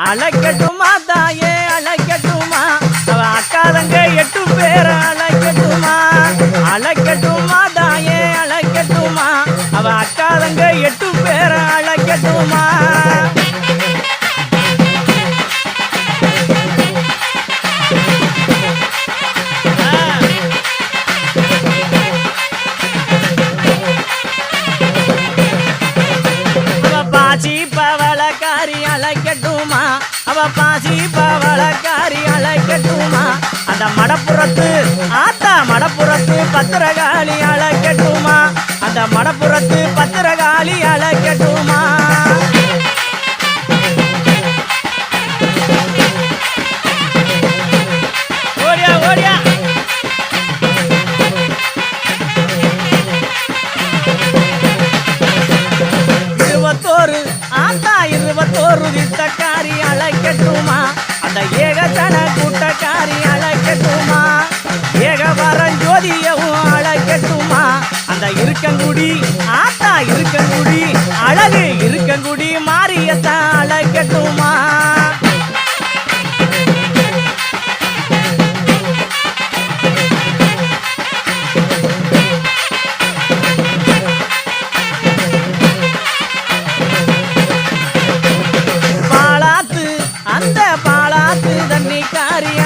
அழைக்கட்டுமா தாயே அழைக்கட்டுமா அவ அக்காதங்க 8 பேர் அழைக்கட்டுமா அழைக்கட்டுமா தாயே அழைக்கட்டுமா அவ அக்காதங்க 8 பேர் அழைக்கட்டுமா அழைக்கட்டுமா அவ பாசி பவளக்காரி அழைக்கட்டுமா அந்த மடப்புறத்து ஆத்தா மடப்புறத்து பத்திரகாளி அழைக்கட்டுமா அந்த மடப்புறத்து பத்திரகாளி அழைக்கட்டுமா ஓடியா ஓடியா ஆத்தா 21 வித்தக்காரி அழைக்கட்டுமா அந்த ஏகத்தன கூட்டக்காரி அழைக்கட்டுமா ஏகவரம் ஜோதியவும் அழைக்கட்டுமா அந்த இருக்கங்குடி ஆத்தா இருக்கங்குடி அழகு இருக்கங்குடி மாரியத்தான் அழைக்கட்டுமா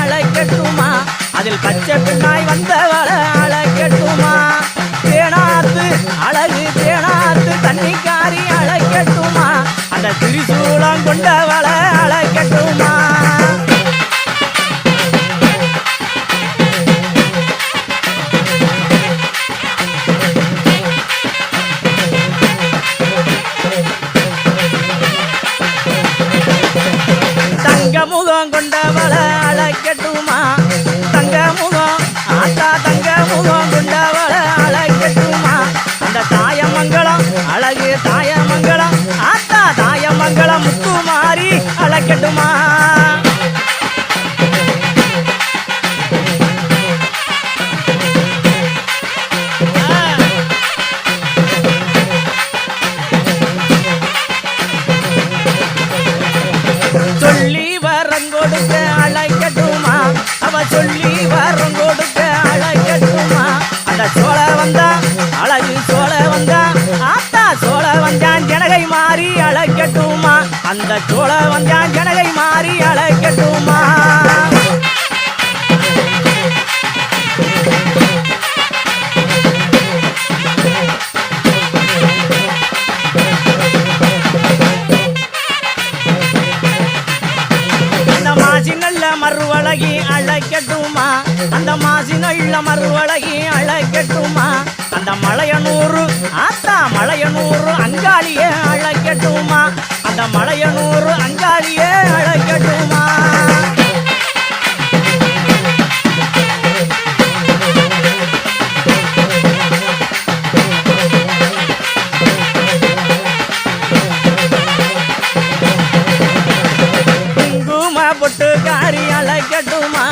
அழைக்கட்டுமா அதில் பச்சை பின்னாய் வந்தவள அழைக்கட்டுமா தேனாத்து அழகு தேனாத்து தண்ணிக்காரி அழைக்கட்டுமா அந்த திரிசூலம் கொண்டவள அழைக்கட்டுமா தங்க முகம் கொண்டவள அழைக்கட்டுமா தங்க முகம் ஆத்தா தங்க முகம் கொண்டவள அழைக்கட்டுமா அந்த தாயமங்கலம் அழகு தாயமங்கலம் ஆத்தா தாயமங்கலம் முத்துமாரி அழைக்கட்டுமா சொல்லி வரம் கொடுக்க அழைக்கட்டுமா அவ சொல்லி வரம் கொடுக்க அழைக்கட்டுமா அந்த சோழ வந்தா அழகு சோழ வந்தா ஆத்தா சோழ வந்தான் ஜனகை மாறி அழைக்கட்டுமா அந்த சோழ வந்தான் ஜனகை மாறி அழைக்கட்டுமா மறுவழகி அழைக்கட்டுமா அந்த மாசி நல்ல மறுவழகி அழைக்கட்டுமா அந்த மலையனூர் ஆத்தா மலையனூர் அங்காளியே அழைக்கட்டுமா அந்த மலையனூர் அங்காளியே அழைக்கட்டுமா பொட்டுக்காரி அழைக்கட்டுமா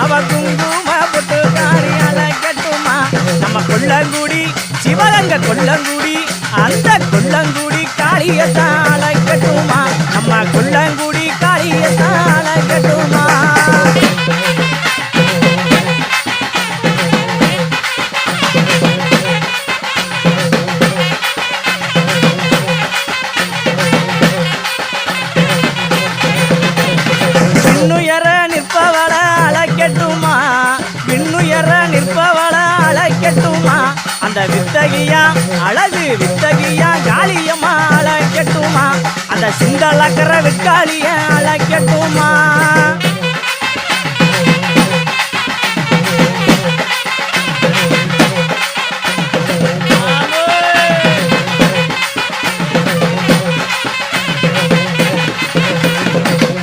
அவ குங்கும பொட்டுக்காரி அழைக்கட்டுமா நம்ம கொல்லங்குடி சிவகங்க கொல்லங்குடி அந்த கொல்லங்குடி காளியத்தான் அழைக்கட்டுமா நம்ம கொல்லங்குடி காளியத்தான் அழைக்கட்டுமா நிற்பவள அழைக்கட்டுமா அந்த வித்தகியா அழகு வித்தகியா காளியம்மா அழைக்கட்டுமா அந்த சிங்களக்கர விக்காளிய அழைக்கட்டுமா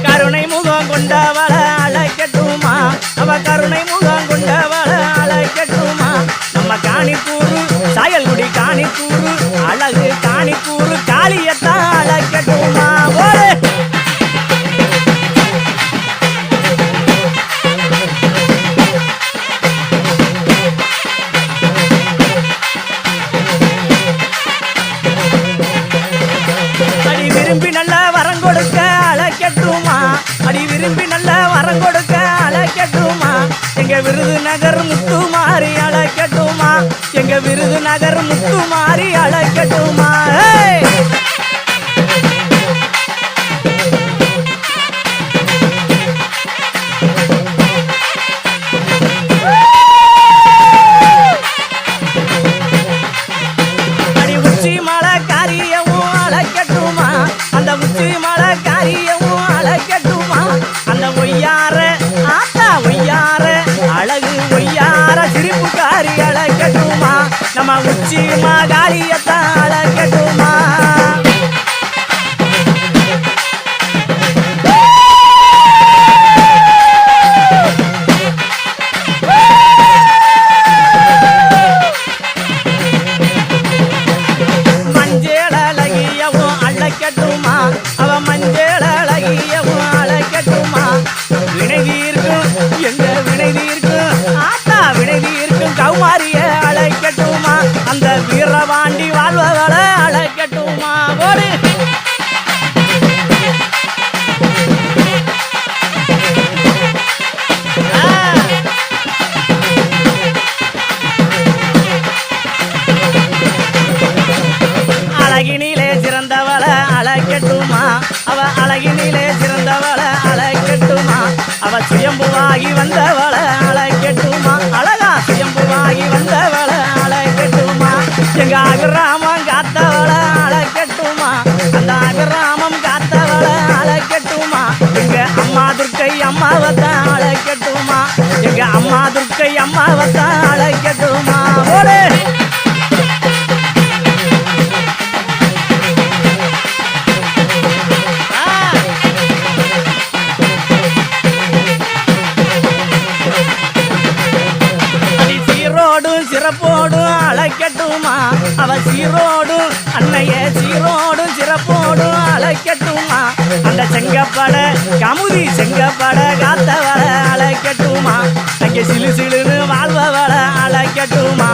கருணை முகம் கொண்டவள அழைக்கட்டுமா அவ கருணை முகம் கொண்டவள அழைக்கட்டுமா நம்ம காணிக்கூறு சாயல்குடி காணிக்கூறு அழகு காணிக்கூறு காளியத்தான் அழைக்கட்டுமா விரும்பி நல்ல வரம் கொடுக்க அழைக்கட்டுமா எங்க விருதுநகர் முத்துமாரி அழைக்கட்டுமா எங்க விருதுநகர் முத்துமாரி அழைக்கட்டுமா அடி உச்சி மலை காரியமும் அழைக்கட்டுமா அந்த உச்சி மலை காரியமும் அழைக்கட்டுமா அந்த ஒய்யார ஆத்தா ஒய்யார அழகு ஒய்யார சிரிப்புக்காரி அழைக்கட்டுமா நம்ம உச்சி மகாரியத்தான் அழைக்கட்டுமா மஞ்சள் அழகியவும் அழைக்கட்டுமா அவ மஞ்சள் அழகியவும் அழைக்கட்டுமா வினைதி இருக்கும் எங்க வினைதி இருக்கும் ஆத்தா வினைதி இருக்கும் கௌமாரிய அழைக்கட்டுமா அந்த வீரபாண்டி வாழ்வகளை அழைக்கட்டுமா போடு அழகினிலே சிறந்தவள அழைக்கட்டுமா அவ அழகினிலே சிறந்தவள அழைக்கட்டுமா அவ சுயம்புவாகி வந்தவள அழைக்கட்டுமா அழகா சுயம்புவாகி வந்தவள அழைக்கட்டுமா எங்க அபிராமம் காத்தவள அழைக்கட்டுமா அந்த அபிராமம் காத்தவள அழைக்கட்டுமா எங்க அம்மா துர்க்கை அம்மாவத்தான் அழைக்கட்டுமா எங்க அம்மா துர்க்கை அம்மாவத்தான் அழைக்கட்டுமா போடு சிறப்போடும் அழைக்கட்டுமா அவ சீரோடும் அன்னைய சீரோடும் சிறப்போடும் அழைக்கட்டுமா அந்த செங்கப்பட கமுதி செங்கப்பட காத்தவள அழைக்கட்டுமா அங்கே சிலு சிலுன்னு வாழ்பவள அழைக்கட்டுமா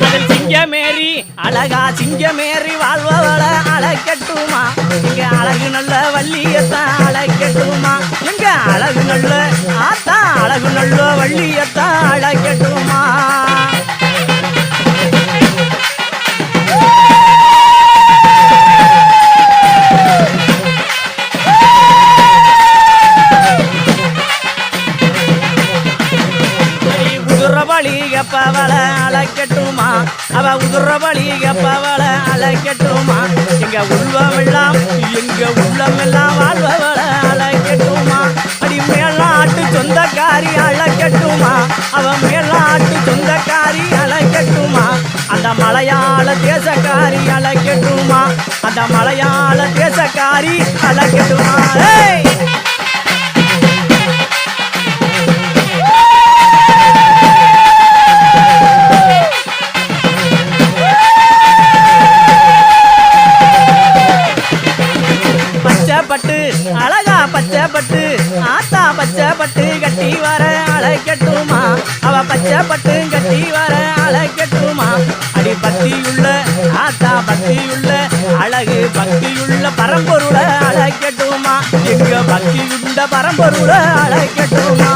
அதில் சிங்கமேரி அழகா சிங்கமேரி வாழ்பவள அழைக்கட்டுமா இங்க அழகு நல்ல வள்ளியத்தான் அழைக்கட்டுமா எங்க அழகு நல்ல ஆத்தா அழகு நல்ல வள்ளியத்தான் அழைக்கட்டுமா உதுரபலி கப்பவள அழைக்கட்டுமா அவ உதுரபலி கப்பவள அழைக்கட்டுமா எங்க உள்ளமெல்லாம் வாழ்பவள அழைக்கட்டுமா அடி மேலாட்டு சொந்தக்காரி அழைக்கட்டுமா அவ மேலாட்டு சொந்தக்காரி அழைக்கட்டுமா அந்த மலையாள தேசக்காரி அழைக்கட்டுமா அந்த மலையாள தேசக்காரி அழைக்கட்டுமா பட்டு அழகா பச்சைப்பட்டு ஆத்தா பச்சைப்பட்டு கட்டி வர அழைக்கட்டுமா அவ பச்சைப்பட்டு கட்டி வர அழைக்கட்டுமா அடி பக்தியுள்ள ஆத்தா பக்தியுள்ள அழகு பக்தியுள்ள பரம்பொருள அழைக்கட்டுமா எங்க பக்தியுள்ள பரம்பொருள அழைக்கட்டுமா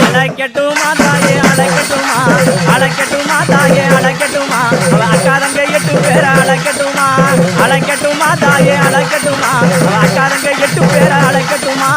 அழைக்கட்டுமா தாயே அழைக்கட்டுமா அழைக்கட்டுமா தாயே அழைக்கட்டுமா அவ அக்காரங்க 8 பேர அழைக்கட்டுமா அழைக்கட்டுமா தாயே அழைக்கட்டுமா அவ அக்காரங்க 8 பேர அழைக்கட்டுமா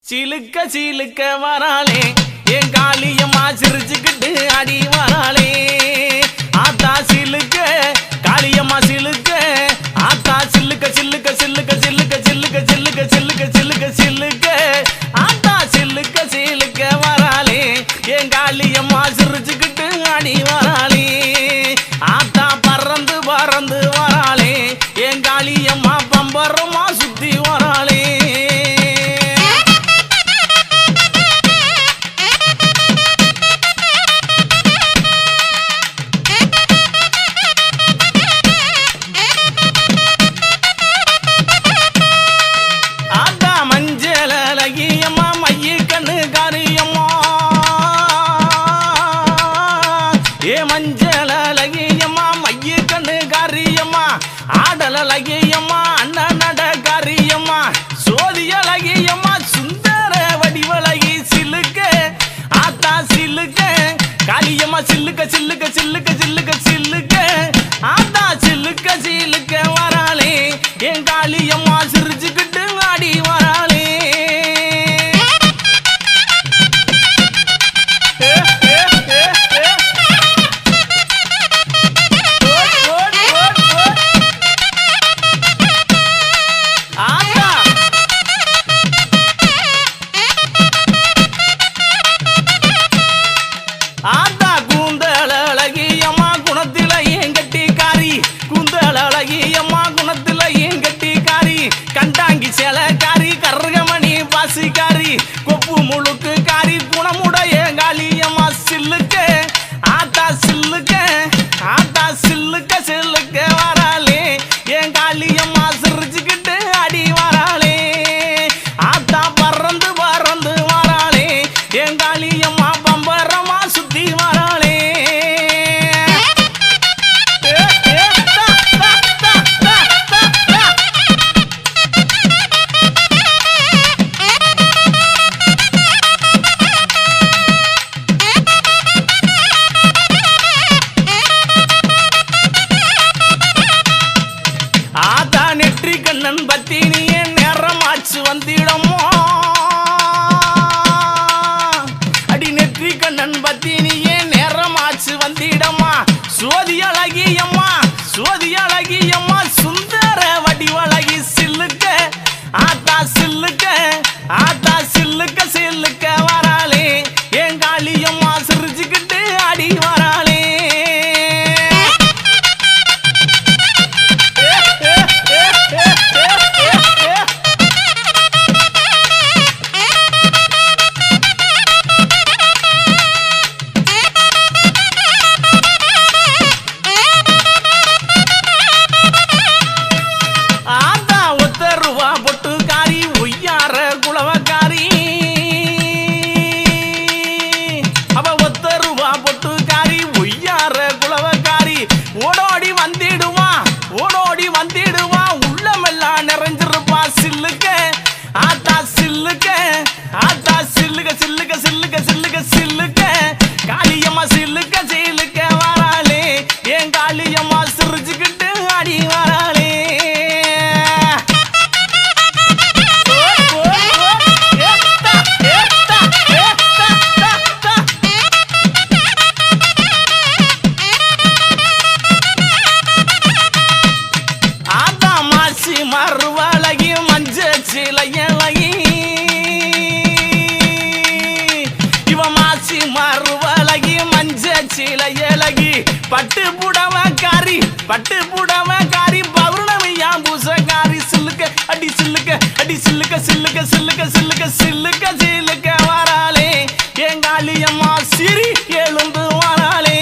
சிலுக்க சிலுக்க வராளே என் காளியம்மா சிரிச்சுக்கிட்டு அடி வராளே ஆத்தா சிலுக்க காளியம்மா சிலுக்க ஆத்தா சில்லுக்க சில்லுக்க சில்லுக்க சில்லுக்க சில்லுக்க சில்லுக்க சில்லுக்க சில்லுக்க சில்லுக்க ஆத்தா சில்லுக்க சிலுக்க வராளே என் காளியம்மா சிரிச்சுக்கிட்டு அடி வராளே ஆத்தா பறந்து பறந்து வராளே என் காளியம்மா பம்பரமா சுத்தி வராளே ஆத்தா மஞ்சள் அழகியம்மா மைய கண்ணு காரியம்மா ஏ மஞ்சள் அழகியம்மா மைய கண்ணு காரியம்மா ஆடல் அழகியம்மா அண்ணன் நட காரியம்மா சோதி அழகியம்மா சுந்தர வடிவழகி சிலுக்க ஆத்தா சிலுக்க காளியம்மா சில்லுக்க சில்லுக்க சில்லுக்க சில்லுக்க சில்லுக்க ஆத்தா சில்லுக்க சில்லுக்க வராளே என் காளியம்மா சிரிச்சுக்கிட்டு ஆடி வராளே ஆத்தா கூந்தல் அழகியம்மா குணத்தில ஏன் கட்டிக்காரி கூந்தல் அழகியம்மா குணத்தில ஏன் கட்டிக்காரி கண்டாங்கி சேலக்காரி கருகமணி பாசிக்காரி கொப்பு முழுக்கு காரி குணமுடைய காளியம்மா சில்லுக்க ஆத்தா சில்லுக்க ஆத்தா சில்லுக்க சில்லுக்க வராளே என் காளியம்மா சிரிச்சுக்கிட்டு அடி வராளே ஆத்தா பறந்து பறந்து வராளே என் காளியம்மா பம்பரமா சுத்தி வராளே ஆத்தா நெற்றி கண்ணன் பத்தினியே நேரமாச்சு வந்திடமோ அடி நெற்றி கண்ணன் பத்தினியே நேரமாச்சு வந்திடம்மா சோதி அழகியம்மா சோதி அழகியம்மா சுந்தர வடிவழகி சில்லுக்க ஆத்தா சில்லுக்க ஆத்தா சில்லுக்க சில்லுக்க வராளே என் காளியம்மா சிரிச்சுக்கிட்டு அடி வராளே ஆத்தா ஒத்த ரூபா பொட்டுக்காரி ஒய்யார குளவக்காரி அவ ஒத்த ரூபா பொட்டுக்காரி ஒய்யார குளவக்காரி ஓடோடி வந்திடுவா ஓடோடி வந்திடுவா உள்ளமெல்லாம் நிறைஞ்சிருப்பா சில்லுக்க ஆத்தா சில்லுக்க ஆத்தா சில்லுக்க சில்லுக்க சில்லுக்க சில்லுக்க சில்லுக்க காளியம்மா சில்லுக்க சில்லுக்க வராளே என் காளியம்மா சிரிச்சுக்கிட்டு அடி வராளே ஆத்தா மாசி மறுவழகி மஞ்ச சிலையழகி இவ மாசி மறுவழகி மஞ்ச சிலையழகி பட்டு புடவக்காரி பட்டு புடவக்காரி பௌர்ணமியா பூசக்காரி சில்லுக்க அடி சில்லுக்க அடி சில்லுக்க சில்லுக்க சில்லுக்க சில்லுக்க சில்லுக்க சில்லுக்க வராளே என் காளியம்மா சிரி எழுந்து வராளே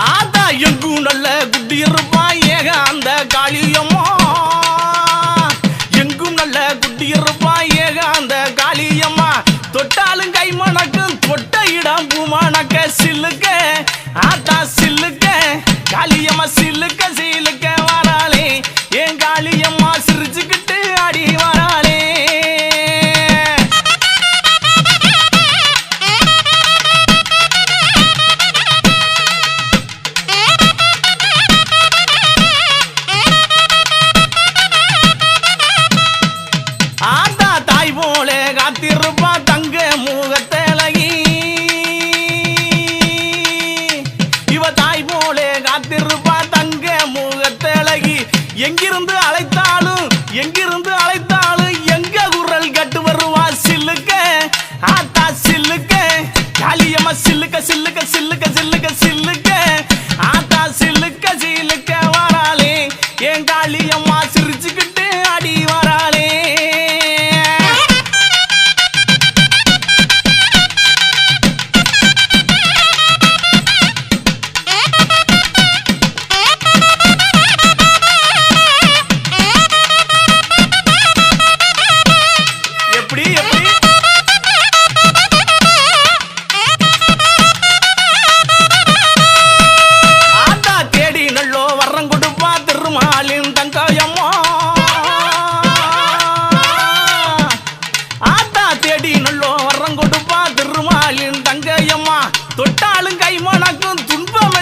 ஆத்தா எங்கும் நல்ல குட்டி இருப்பா ஏக அந்த காளியம்மா எங்கும் நல்ல குட்டி இருப்பா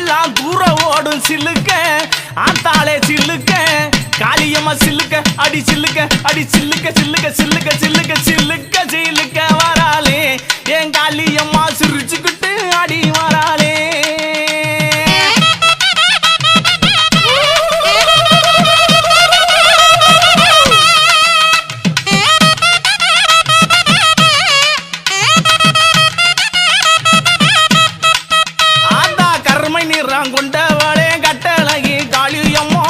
எல்லாம் தூர ஓடும் சில்லுக்க ஆத்தாளே சில்லுக்க காளியம்மா சில்லுக்க அடி சில்லுக்க அடி சில்லுக்க சில்லுக்க சில்லுக்க சில்லுக்க சில்லுக்க சில்லுக்க வராளே என் காளியம்மா சிரிச்சுக்கிட்டு அடி வராளே கொண்டவளே கட்டழகி காளியம்மா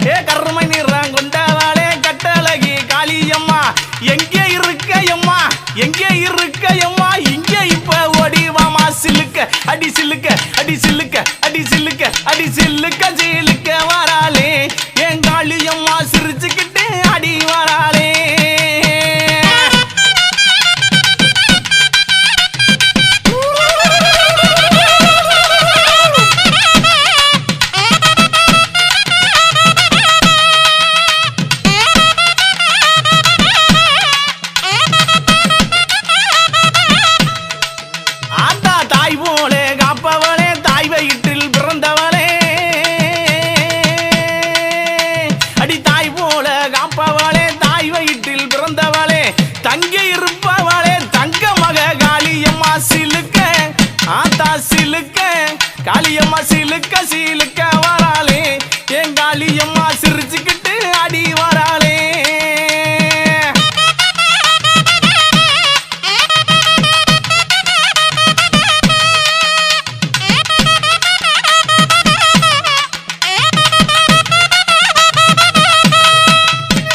ஏ கருமை நிறம் கொண்டவளே கட்டழகி காளியம்மா எங்கே இருக்கையம்மா எங்கே இருக்கையம்மா இங்கே இப்ப ஓடிவாமா சில்லுக்க அடி சில்லுக்க அடி சில்லுக்க அடி சில்லுக்க அடி சில்லுக்க சில்லுக்க வராளே என் காளியம்மா சிரிச்சுக்கிட்டு அடி வராளே தங்கி இருப்பவளே தங்க மக காளியம்மா சிலுக்க ஆத்தா சிலுக்க காளியம்மா சிலுக்க சிலுக்க வராளே என் காளியம்மா சிரிச்சுக்கிட்டு அடி வராளே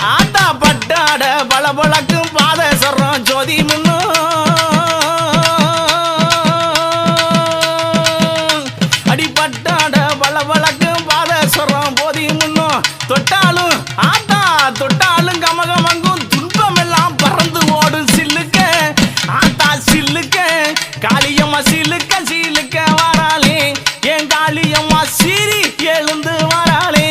ஆத்தா பட்டாட பளபளக்கும் பாதசரம் ஜோதி முன்னு அடிப்பட்டாட பளபளக்கும் பாதசரம் போதி முன்னு தொட்டாலும் ஆத்தா தொட்டாலும் கமகமங்கும் துன்பம் எல்லாம் பறந்து ஓடும் சில்லுக்க ஆத்தா சில்லுக்க காளியம்மா சிலுக்க சிலுக்க வராளே என் காளியம்மா சீரி எழுந்து வராளே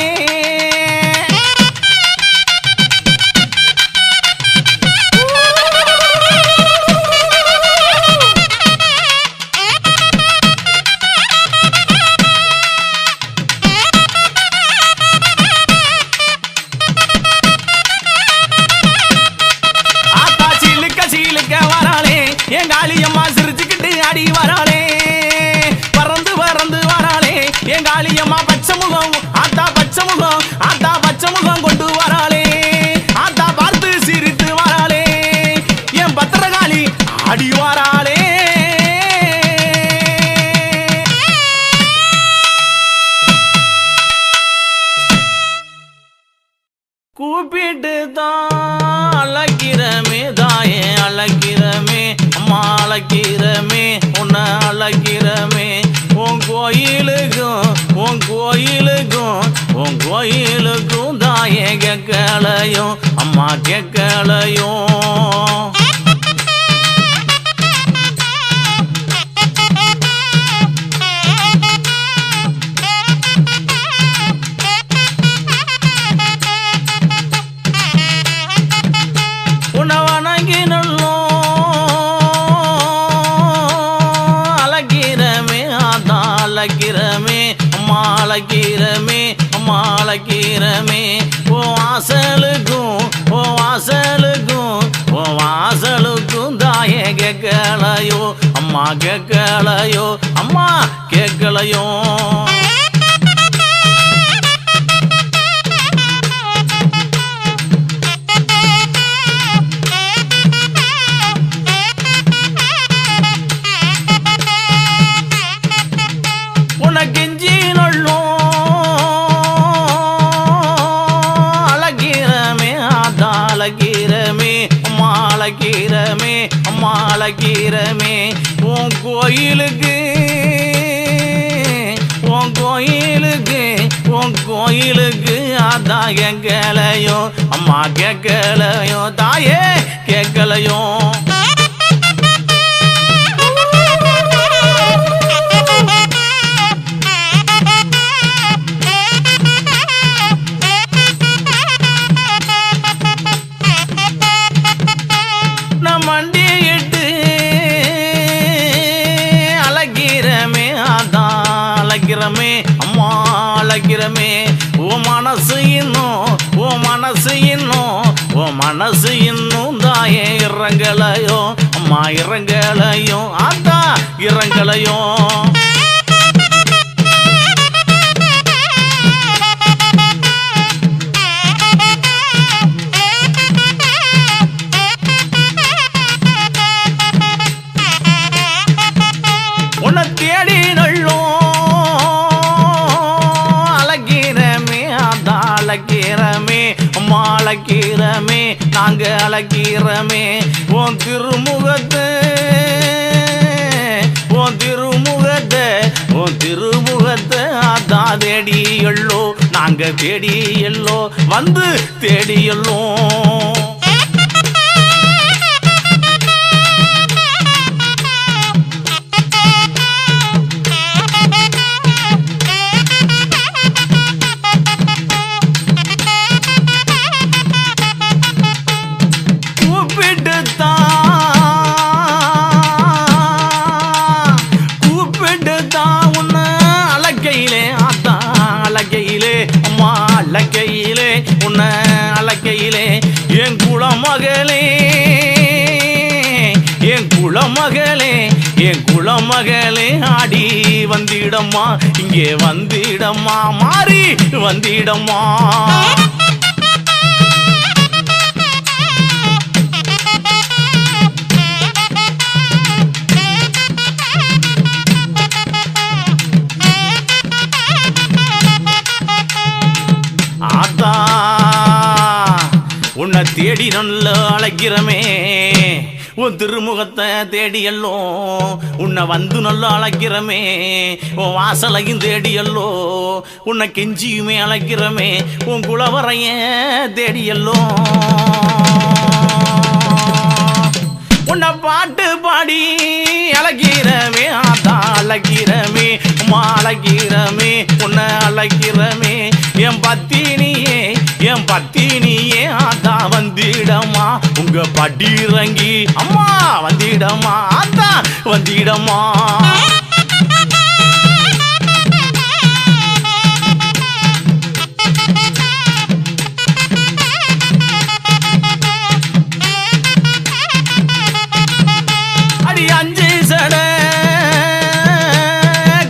என் காளியம்மா சிரிச்சுக்கிட்டு அடி வராளே பறந்து பறந்து வராளே என் காளியம்மா பச்சை முகம் ஆத்தா பச்சை முகம் ஆத்தா பச்சை முகம் கொண்டு வராளே ஆத்தா பார்த்து சிரித்து வராளே என் பத்திரகாளி அடி வராளே கூப்பிட்டு தான் அழகிறமே தாயே அழகிறமே அம்மா அழகிறமே உன்னை அழகிறமே உன் கோயிலுக்கும் உன் கோயிலுக்கும் உன் கோயிலுக்கும் தாயே கேட்கலையும் அம்மா கேட்கலையும் அழகிறமே அம்மா அழகிறமே அம்மா அழகிறமே ஓ வாசலுக்கும் ஓ வாசலுக்கும் ஓ வாசலுக்கும் தாயே கேட்கலையோ அம்மா கேட்கலையோ அம்மா கேட்கலையோ அழகிறமே அம்மா அழகிறமே உன் கோயிலுக்கு உன் கோயிலுக்கு உன் கோயிலுக்கு அதான் கேட்கலையோ அம்மா கேட்கலையோ தாயே கேட்கலையோ அழைக்கிறமே உன் மனசு இன்னும் தாயே இறங்கலையோ அம்மா இறங்கலையோ ஆத்தா இறங்கலையோ உன்னை தேடி நள்ளும் அழகிறமே அதான் அழகிறமே அம்மா அழகிறமே நாங்க அழகிறமே உன் திருமுகத்தை அதான் தேடி எள்ளோ நாங்க தேடி எள்ளோ வந்து தேடி எள்ளோ அழகையிலே உன்னை அழகையிலே என் குலமகளே ஆடி வந்திடம்மா இங்கே வந்திடம்மா மாறி வந்திடம்மா உன்னை தேடி நல்ல அழைக்கிறமே உன் திருமுகத்தை தேடியல்லோ உன்னை வந்து நல்லா அழைக்கிறமே உன் வாசலையும் தேடியல்லோ உன்னை கெஞ்சியுமே அழைக்கிறமே உன் குலவரைய தேடியல்லோ உன்னை பாட்டு பாடி அழைக்கிறமே அதான் அழைக்கிறமே அம்மா அழைக்கிறமே உன்னை அழைக்கிறமே என் பத்தினியே அதான் வந்திடமா உங்க படிறங்கி அம்மா வந்திடமா அதான் வந்திடமா அடி அஞ்சு சட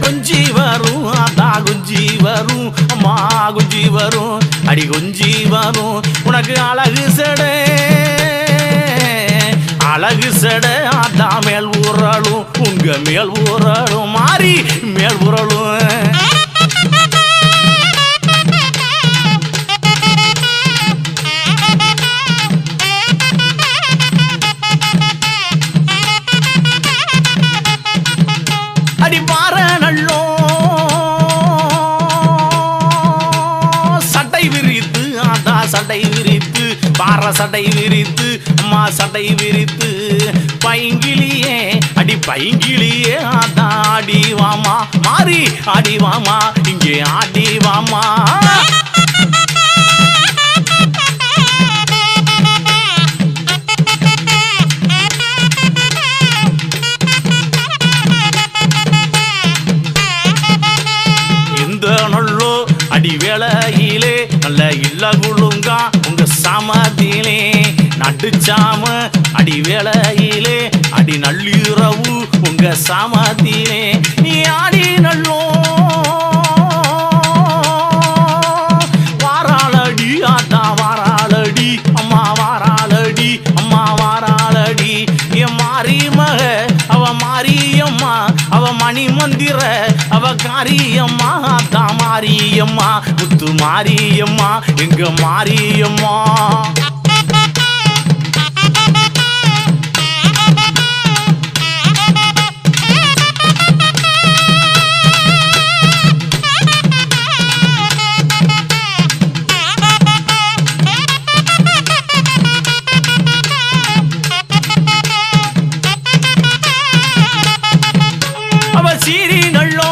குஞ்சி வரும் அதான் குஞ்சி வரும் அம்மா குஞ்சி வரும் அடி குஞ்சி வரும் உனக்கு அழகு சட அதான் மேல் ஊறலும் உங்க மேல் ஊறலும் மாறி மேல் ஊறலும் அடி பாற நல்லோ சட்டை விரித்து பாற சட்டை விரித்து அம்மா சட்டை விரித்து பைங்கிலியே அடி பைங்கிலியே அதான் ஆடி வாமா மாறி ஆடி வாமா இங்கே ஆடி வாமா இந்த நல்லோ அடி வேளையிலே நல்ல இல்ல குழுங்கா உங்க சமதிலே நட்டுச்சாம அடி வேளையிலே அடி நள்ளிரவு உங்க சமதிலே நீ ஆடி நல்லோ வாராளடி ஆத்தா வாராளடி அம்மா வாராளடி அம்மா வாராளடி என் மாறி மக அவ மாரியம்மா அவ மணி மந்திர அவ காரியம்மா அத்தா மாரியம்மா முத்து மாரியம்மா எங்க மாரியம்மா அவ சீரி நல்லோ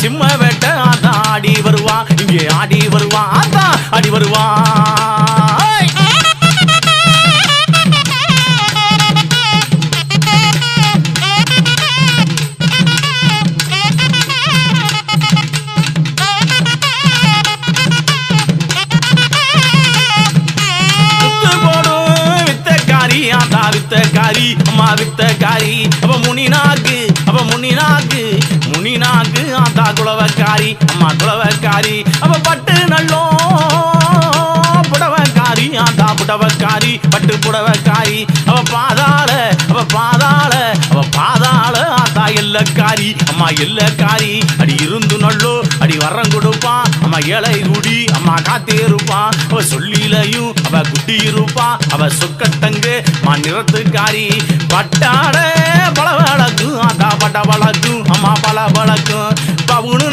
சிம்ம வேட்ட அதான் ஆடி வருவா இங்கே ஆடி வருவா அதான் ஆடி வருவா காரி அம்மா வித்த காரி அவ முனிநாக்கு ஆத்தா குலவக்காரி அம்மா குலவக்காரி அவ பட்டு நல்லோ புடவக்காரி ஆத்தா புடவக்காரி பட்டு புடவக்காரி அவ பாதாள ஆத்தா எல்லக்காரி அம்மா எல்லக்காரி அடி இருந்து நல்லோ அடி வரம் கொடுப்பான் அம்மா ஏழை குடி அம்மா காத்தே இருப்பான் அவ சொல்லிலையும் அவ குட்டி இருப்பா அவ சொக்கத்தங்கு மா நிறத்துக்காரி பட்டாட பல வழக்கும் ஆத்தா பட்ட வழக்கும் அம்மா பல வழக்கும் பவுனு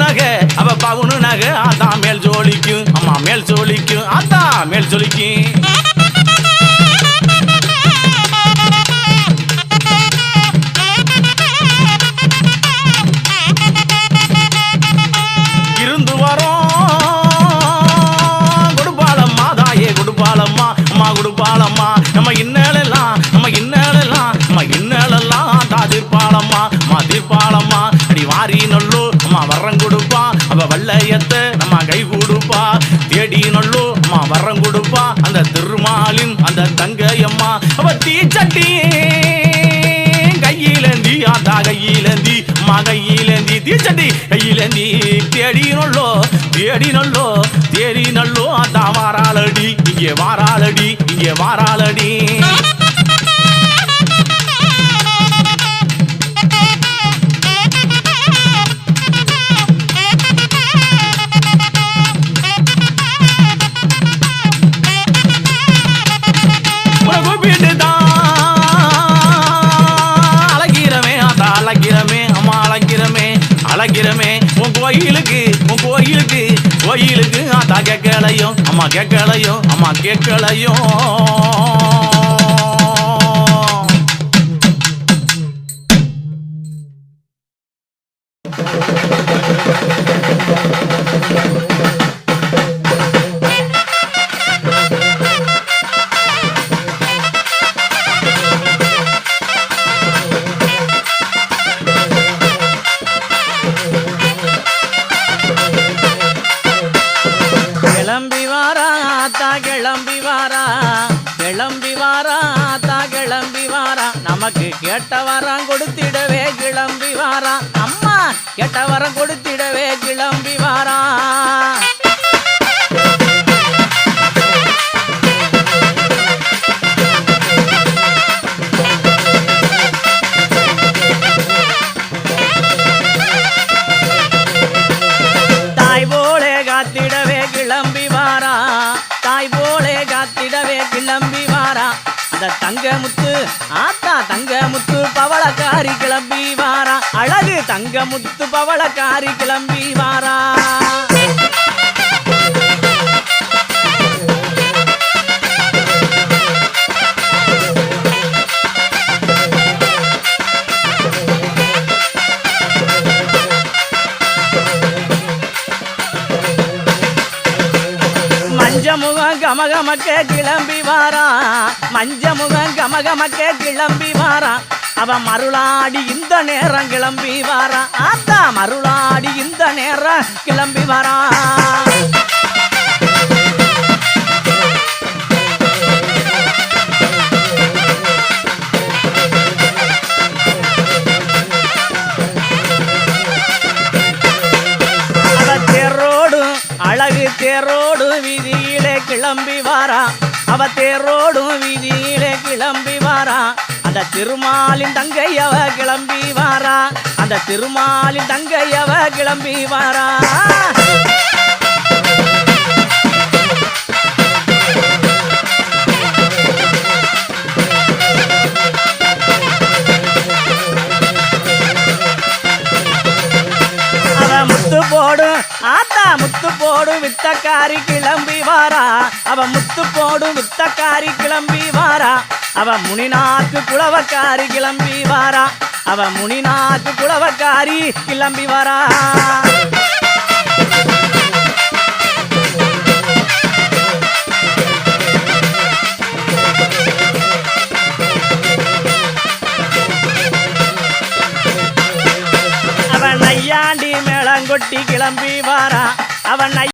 நகை ஆத்தா மேல் ஜோலிக்கும் அம்மா மேல் ஜோலிக்கும் ஆத்தா மேல் ஜோலிக்கும் கொடுப்பாளம்மா நம்ம இன்னலெல்லாம் தீர்ப்பாளம்மா அடி வாரி நல்லோ அம்மா வரம் கொடுப்பா அவ வல்லையத்தை நம்ம கை கொடுப்பா தேடி நல்லோ அம்மா வரம் கொடுப்பா அந்த திருமாலின் அந்த தங்கையம்மா அவ தீச்சட்டி கையிலேந்தி ஆத்தா கையிலேந்தி அம்மா கையிலேந்தி தீச்சட்டி கையிலேந்தி தேடி நல்லோ ஆத்தா வாராளடி இங்கே வாராளடி அழகிறமே உன் கோயிலுக்கு ஆத்தா கேட்கலையும் அம்மா கேட்கலையும் கிளம்பி வாரா நமக்கு கேட்ட வரம் கொடுத்திடவே கிளம்பி வாரா அம்மா கேட்ட வரம் கொடுத்திடவே கிளம்பி வாரா தாய் போலே காத்திடவே கிளம்பி வாரா அந்த தங்கமுத்து ஆத்தா தங்கமுத்து பவளக்காரி கிளம்பி வாரா அழகு தங்கமுத்து பவளக்காரி கிளம்பி வாரா மஞ்சமுகம் கமகமக்க கிளம்பி வாரா அவ மருளாடி இந்த நேரம் கிளம்பி வாரா ஆத்தா மருளாடி இந்த நேரம் கிளம்பி வாரா அழகு தேரோடு வீதியிலே கிளம்பி வாரா அவ தேரோடும் வீதியிலே கிளம்பி வாரா அந்த திருமாலின் தங்கையவ கிளம்பி வாரா அந்த திருமாலின் தங்கையவ கிளம்பி வாரா முத்து போடும் வித்தக்காரி கிளம்பி வாரா அவ முத்து போடும் வித்தக்காரி கிளம்பி வாரா அவ முனிநாக்கு குலவக்காரி கிளம்பி வாரா அவ முனிநாக்கு குலவக்காரி கிளம்பி வாரா அவன் நையாண்டி மேளங்கொட்டி கிளம்பி வாரா அவன்